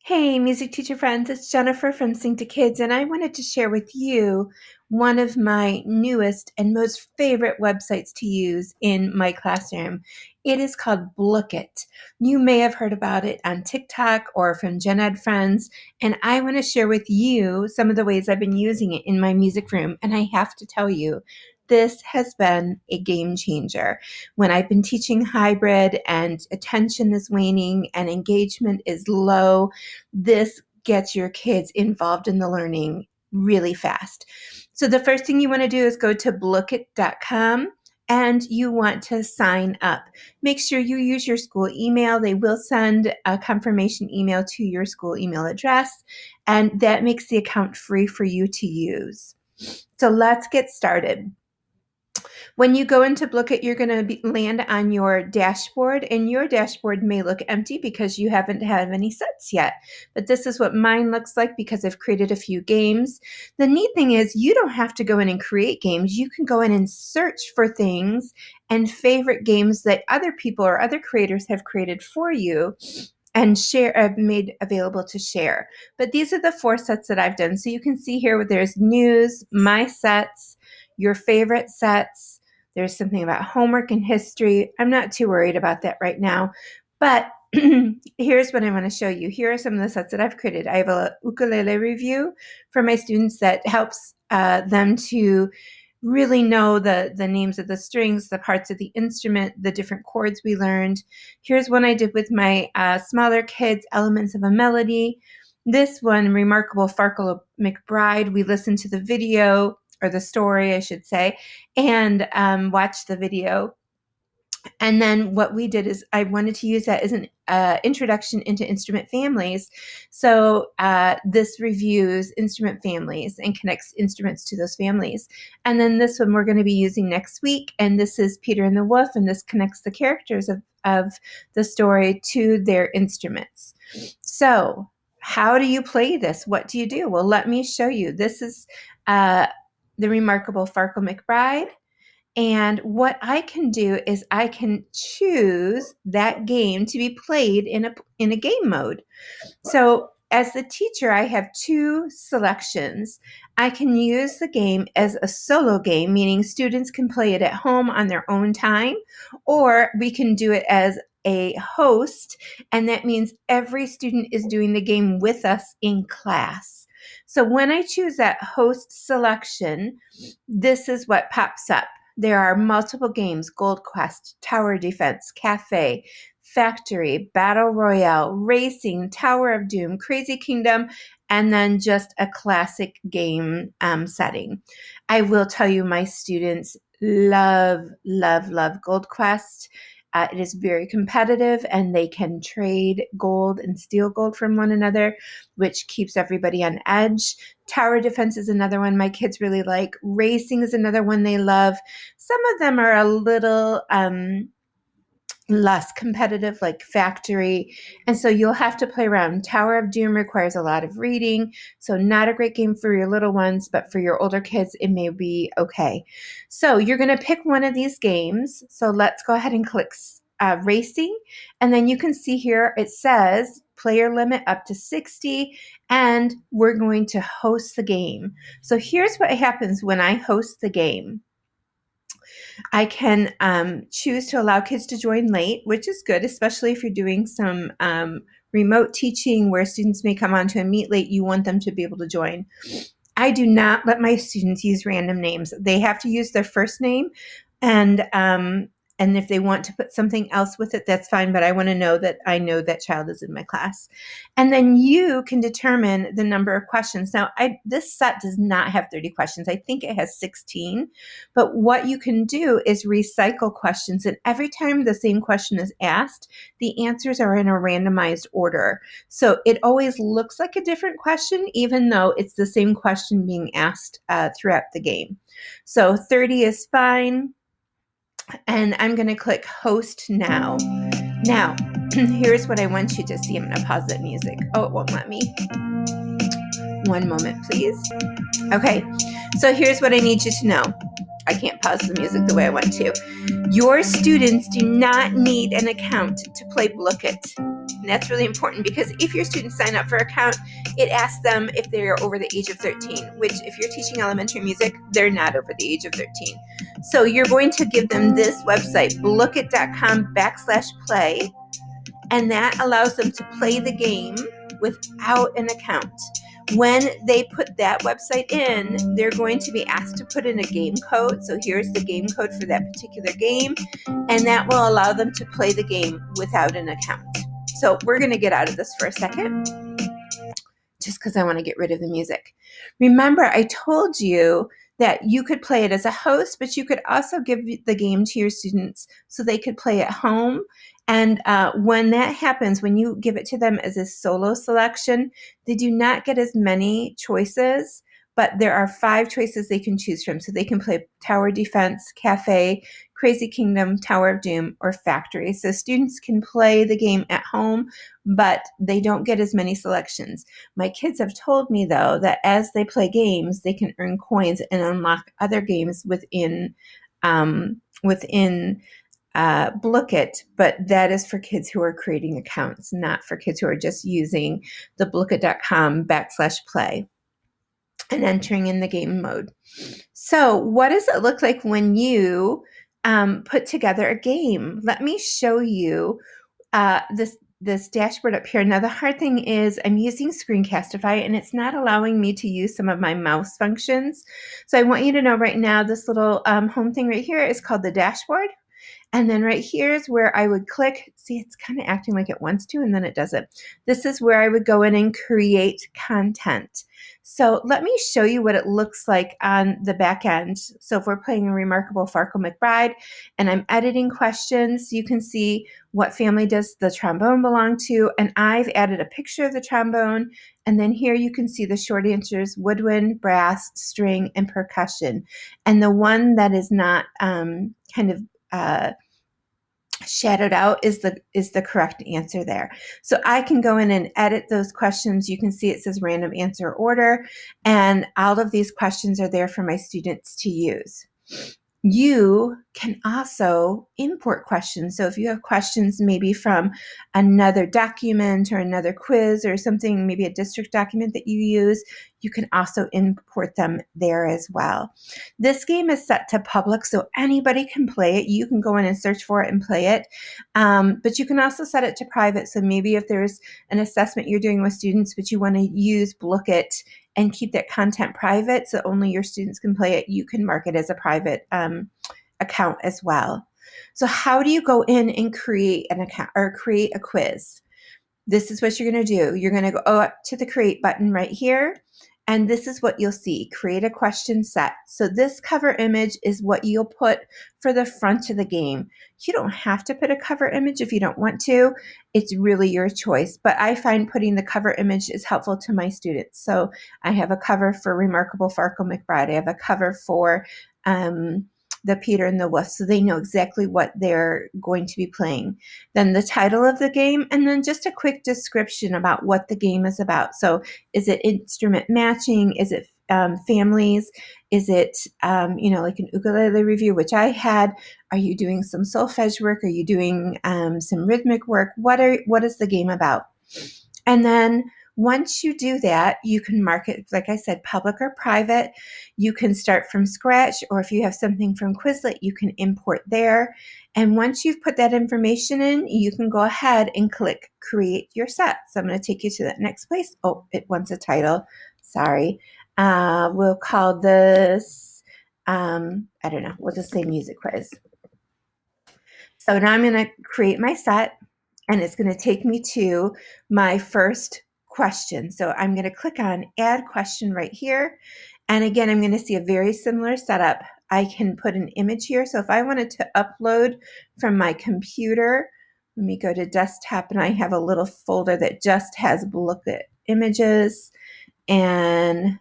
Hey, music teacher friends, it's Jennifer from Sing to Kids, and I wanted to share with you one of my newest and most favorite websites to use in my classroom. It is called Blooket. You may have heard about it on TikTok or from Gen Ed friends, and I want to share with you some of the ways I've been using it in my music room. And I have to tell you, this has been a game changer. When I've been teaching hybrid and attention is waning and engagement is low, this gets your kids involved in the learning really fast. So the first thing you want to do is go to blooket.com and you want to sign up. Make sure you use your school email. They will send a confirmation email to your school email address, and that makes the account free for you to use. So let's get started. When you go into Blooket, you're going to land on your dashboard, and your dashboard may look empty because you haven't had any sets yet. But this is what mine looks like because I've created a few games. The neat thing is you don't have to go in and create games. You can go in and search for things and favorite games that other people or other creators have created for you and made available to share. But these are the 4 sets that I've done. So you can see here where there's news, my sets, your favorite sets. There's something about homework and history. I'm not too worried about that right now. But here's what I want to show you. Here are some of the sets that I've created. I have a ukulele review for my students that helps them to really know the names of the strings, the parts of the instrument, the different chords we learned. Here's one I did with my smaller kids, Elements of a Melody. This one, Remarkable Farkle McBride, we listened to the video, or the story, I should say, and watched the video. And then what we did is I wanted to use that as an introduction into instrument families. So this reviews instrument families and connects instruments to those families. And then this one we're going to be using next week. And this is Peter and the Wolf, and this connects the characters of the story to their instruments. So how do you play this? What do you do? Well, let me show you. This is the Remarkable Farkle McBride. And what I can do is I can choose that game to be played in a game mode. So as the teacher, I have 2 selections. I can use the game as a solo game, meaning students can play it at home on their own time, or we can do it as a host, and that means every student is doing the game with us in class. So when I choose that host selection, this is what pops up. There are multiple games: Gold Quest, Tower Defense, Cafe, Factory, Battle Royale, Racing, Tower of Doom, Crazy Kingdom, and then just a classic game setting. I will tell you, my students love, love, love Gold Quest. It is very competitive, and they can trade gold and steal gold from one another, which keeps everybody on edge. Tower Defense is another one my kids really like. Racing is another one they love. Some of them are a little less competitive, like Factory, and so you'll have to play around. Tower of Doom requires a lot of reading, so not a great game for your little ones, but for your older kids, it may be okay. So you're going to pick one of these games. So let's go ahead and click Racing, and then you can see here it says player limit up to 60, and we're going to host the game. So here's what happens when I host the game. I can choose to allow kids to join late, which is good, especially if you're doing some remote teaching where students may come onto a meet late. You want them to be able to join. I do not let my students use random names. They have to use their first name, and if they want to put something else with it, that's fine, but I want to know that I know that child is in my class. And then you can determine the number of questions. Now, this set does not have 30 questions. I think it has 16, but what you can do is recycle questions, and every time the same question is asked, the answers are in a randomized order. So it always looks like a different question, even though it's the same question being asked throughout the game. So 30 is fine. And I'm going to click host now. Now, here's what I want you to see. I'm going to pause that music. Oh, it won't let me. One moment, please. Okay, so here's what I need you to know. I can't can't pause the music the way I want to. Your students do not need an account to play Blooket. And that's really important because if your students sign up for an account, it asks them if they're over the age of 13, which if you're teaching elementary music, they're not over the age of 13. So you're going to give them this website, blooket.com/play, and that allows them to play the game without an account. When they put that website in, they're going to be asked to put in a game code. So here's the game code for that particular game, and that will allow them to play the game without an account. So we're going to get out of this for a second, just because I want to get rid of the music. Remember, I told you that you could play it as a host, but you could also give the game to your students so they could play at home. And when that happens, when you give it to them as a solo selection, they do not get as many choices, but there are 5 choices they can choose from. So they can play Tower Defense, Cafe, Crazy Kingdom, Tower of Doom, or Factory. So students can play the game at home, but they don't get as many selections. My kids have told me, though, that as they play games, they can earn coins and unlock other games within Blooket, but that is for kids who are creating accounts, not for kids who are just using the blooket.com/play and entering in the game mode. So what does it look like when you put together a game? Let me show you this dashboard up here. Now, the hard thing is I'm using Screencastify, and it's not allowing me to use some of my mouse functions. So I want you to know right now, this little home thing right here is called the dashboard. And then right here is where I would click. See, it's kind of acting like it wants to, and then it doesn't. This is where I would go in and create content. So let me show you what it looks like on the back end. So if we're playing a Remarkable Farkle McBride and I'm editing questions, you can see what family does the trombone belong to. And I've added a picture of the trombone. And then here you can see the short answers: woodwind, brass, string, and percussion. And the one that is not shadowed out is the correct answer there. So I can go in and edit those questions. You can see it says random answer order, and all of these questions are there for my students to use. You can also import questions. So if you have questions maybe from another document or another quiz or something, maybe a district document that you use, you can also import them there as well. This game is set to public, so anybody can play it. You can go in and search for it and play it, but you can also set it to private. So maybe if there's an assessment you're doing with students, but you want to use Blooket and keep that content private so only your students can play it, you can mark it as a private account as well. So how do you go in and create an account or create a quiz? This is what you're going to do. You're going to go up to the create button right here, and this is what you'll see: create a question set. So this cover image is what you'll put for the front of the game. You don't have to put a cover image if you don't want to. It's really your choice, but I find putting the cover image is helpful to my students. So I have a cover for Remarkable Farkle McBride. I have a cover for the Peter and the Wolf, so they know exactly what they're going to be playing. Then the title of the game, and then just a quick description about what the game is about. So is it instrument matching? Is it families? Is it, like an ukulele review, which I had? Are you doing some solfege work? Are you doing some rhythmic work? What is the game about? And then once you do that, you can mark it, like I said, public or private. You can start from scratch, or if you have something from Quizlet, you can import there. And once you've put that information in, you can go ahead and click create your set. So I'm going to take you to that next place. Oh, it wants a title. Sorry. We'll call this, I don't know, we'll just say music quiz. So now I'm going to create my set, and it's going to take me to my first question. So I'm going to click on add question right here. And again, I'm going to see a very similar setup. I can put an image here. So if I wanted to upload from my computer, let me go to desktop, and I have a little folder that just has Blooket images, and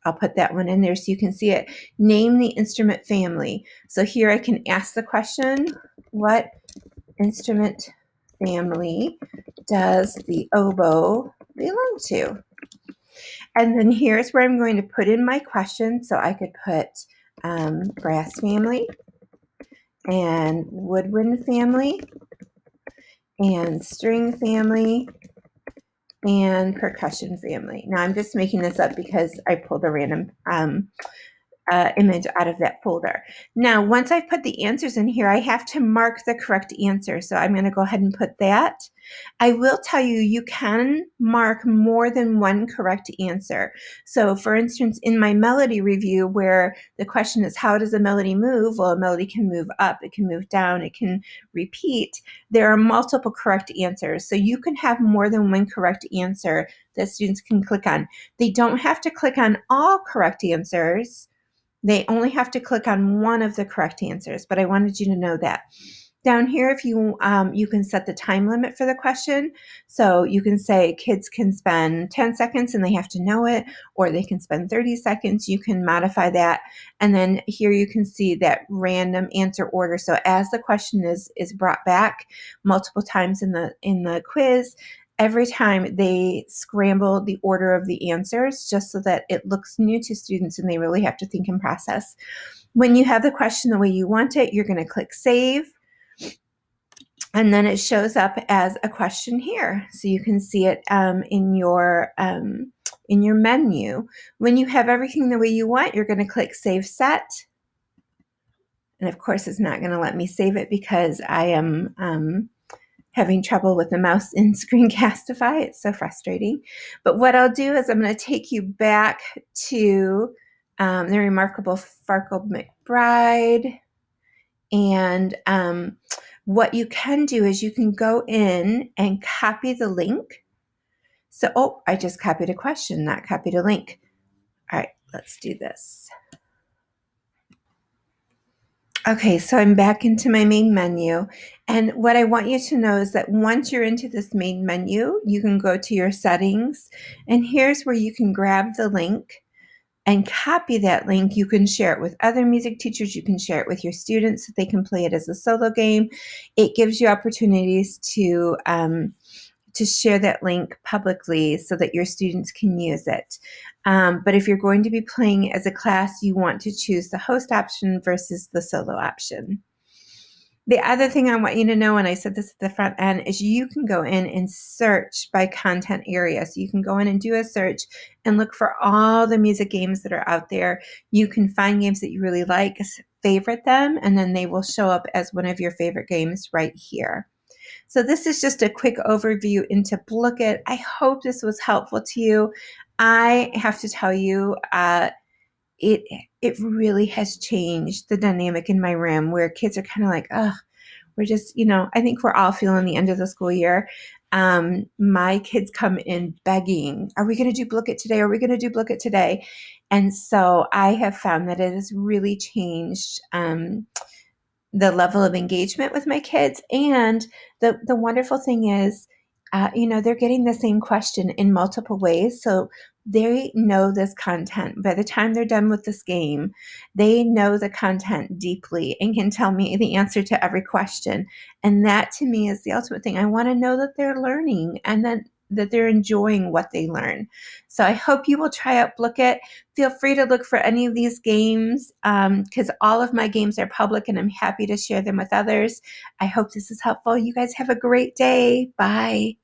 I'll put that one in there so you can see it. Name the instrument family. So here I can ask the question, what instrument family does the oboe belong to? And then here's where I'm going to put in my question. So I could put brass family, and woodwind family, and string family, and percussion family. Now I'm just making this up because I pulled a random image out of that folder. Now, once I've put the answers in here, I have to mark the correct answer. So I'm going to go ahead and put that. I will tell you, you can mark more than one correct answer. So for instance, in my melody review, where the question is, how does a melody move? Well, a melody can move up, it can move down, it can repeat. There are multiple correct answers. So you can have more than one correct answer that students can click on. They don't have to click on all correct answers. They only have to click on one of the correct answers, but I wanted you to know that. Down here, if you can set the time limit for the question. So you can say kids can spend 10 seconds and they have to know it, or they can spend 30 seconds. You can modify that. And then here you can see that random answer order. So as the question is brought back multiple times in the quiz, every time they scramble the order of the answers just so that it looks new to students and they really have to think and process. When you have the question the way you want it, you're going to click save. And then it shows up as a question here. So you can see it in your menu. When you have everything the way you want, you're going to click Save Set. And of course, it's not going to let me save it because I am having trouble with the mouse in Screencastify. It's so frustrating. But what I'll do is I'm going to take you back to the remarkable Farkle McBride. And what you can do is you can go in and copy the link. So, I just copied a question, not copied a link. All right, let's do this. Okay, so I'm back into my main menu. And what I want you to know is that once you're into this main menu, you can go to your settings. And here's where you can grab the link and copy that link. You can share it with other music teachers. You can share it with your students so they can play it as a solo game. It gives you opportunities to share that link publicly so that your students can use it. But if you're going to be playing as a class, you want to choose the host option versus the solo option. The other thing I want you to know, and I said this at the front end, is you can go in and search by content area. So you can go in and do a search and look for all the music games that are out there. You can find games that you really like, favorite them, and then they will show up as one of your favorite games right here. So this is just a quick overview into Blooket. I hope this was helpful to you. I have to tell you, it really has changed the dynamic in my room where kids are kind of like, oh, we're just, I think we're all feeling the end of the school year. My kids come in begging, are we going to do Blooket today? Are we going to do Blooket today? And so I have found that it has really changed the level of engagement with my kids. And the wonderful thing is, they're getting the same question in multiple ways. So they know this content. By the time they're done with this game, they know the content deeply and can tell me the answer to every question. And that to me is the ultimate thing. I want to know that they're learning and that they're enjoying what they learn. So I hope you will try out Blooket. Feel free to look for any of these games because all of my games are public and I'm happy to share them with others. I hope this is helpful. You guys have a great day. Bye.